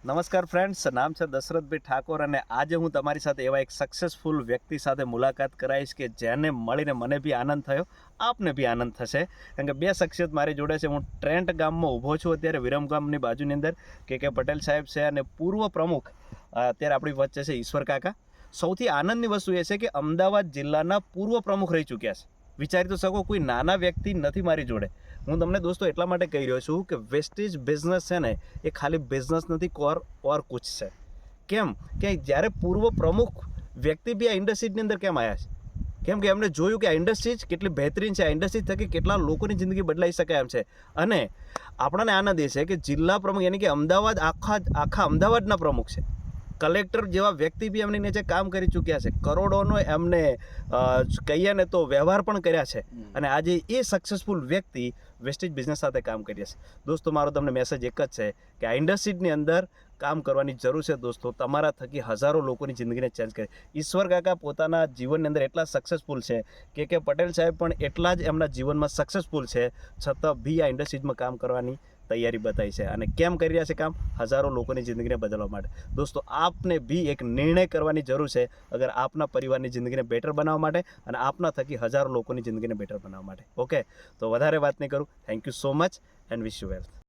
નમસ્કાર ફ્રેન્ડ્સ, નામ છે દશરથભાઈ ઠાકોર અને આજે હું તમારી સાથે એવા એક સક્સેસફુલ વ્યક્તિ સાથે મુલાકાત કરાવીશ કે જેને મળીને મને બી આનંદ થયો, આપને બી આનંદ થશે. કારણ કે બે શખ્સિયત મારી જોડે છે. હું ટ્રેન્ટ ગામમાં ઊભો છું અત્યારે, વિરમગામની બાજુની અંદર. કે પટેલ સાહેબ છે અને પૂર્વ પ્રમુખ અત્યારે આપણી વચ્ચે છે ઈશ્વર કાકા. સૌથી આનંદની વસ્તુ એ છે કે અમદાવાદ જિલ્લાના પૂર્વ પ્રમુખ રહી ચૂક્યા છે. વિચારી તો શકો, કોઈ નાના વ્યક્તિ નથી મારી જોડે. હું તમને દોસ્તો એટલા માટે કહી રહ્યો છું કે વેસ્ટેજ બિઝનેસ છે ને એ ખાલી બિઝનેસ નથી, ઓર કુછ છે. કેમ કે જ્યારે પૂર્વ પ્રમુખ વ્યક્તિ બી આ ઇન્ડસ્ટ્રીની અંદર કેમ આવ્યા છે? કેમ કે એમને જોયું કે આ ઇન્ડસ્ટ્રી કેટલી બહેતરીન છે, આ ઇન્ડસ્ટ્રી થકી કેટલા લોકોની જિંદગી બદલાઈ શકાય એમ છે. અને આપણને આનંદ એ છે કે જિલ્લા પ્રમુખ યાની કે અમદાવાદ આખા અમદાવાદના પ્રમુખ છે. કલેક્ટર જેવા વ્યક્તિ બી એમની નીચે કામ કરી ચૂક્યા છે. કરોડોનો એમને કહીએ ને તો વ્યવહાર પણ કર્યા છે. અને આજે એ સક્સેસફુલ વ્યક્તિ વેસ્ટેજ બિઝનેસ સાથે કામ કરીએ છે. દોસ્તો, મારો તમને મેસેજ એક જ છે કે આ ઇન્ડસ્ટ્રીની અંદર કામ કરવાની જરૂર છે. દોસ્તો, તમારા થકી હજારો લોકોની જિંદગીને ચેન્જ કરે. ઈશ્વર કાકા પોતાના જીવનની અંદર એટલા સક્સેસફુલ છે કે પટેલ સાહેબ પણ એટલા જ એમના જીવનમાં સક્સેસફુલ છે, છતાં બી આ ઇન્ડસ્ટ્રીમાં કામ કરવાની તૈયારી બતાવી છે. અને કેમ કરી રહ્યા છે કામ? હજારો લોકોની જિંદગીને બદલવા માટે. દોસ્તો, આપને બી એક નિર્ણય કરવાની જરૂર છે અગર આપના પરિવારની જિંદગીને બેટર બનાવવા માટે અને આપના થકી હજારો લોકોની જિંદગીને બેટર બનાવવા માટે. ઓકે, તો વધારે વાત નહીં કરું. Thank you so much and wish you wealth.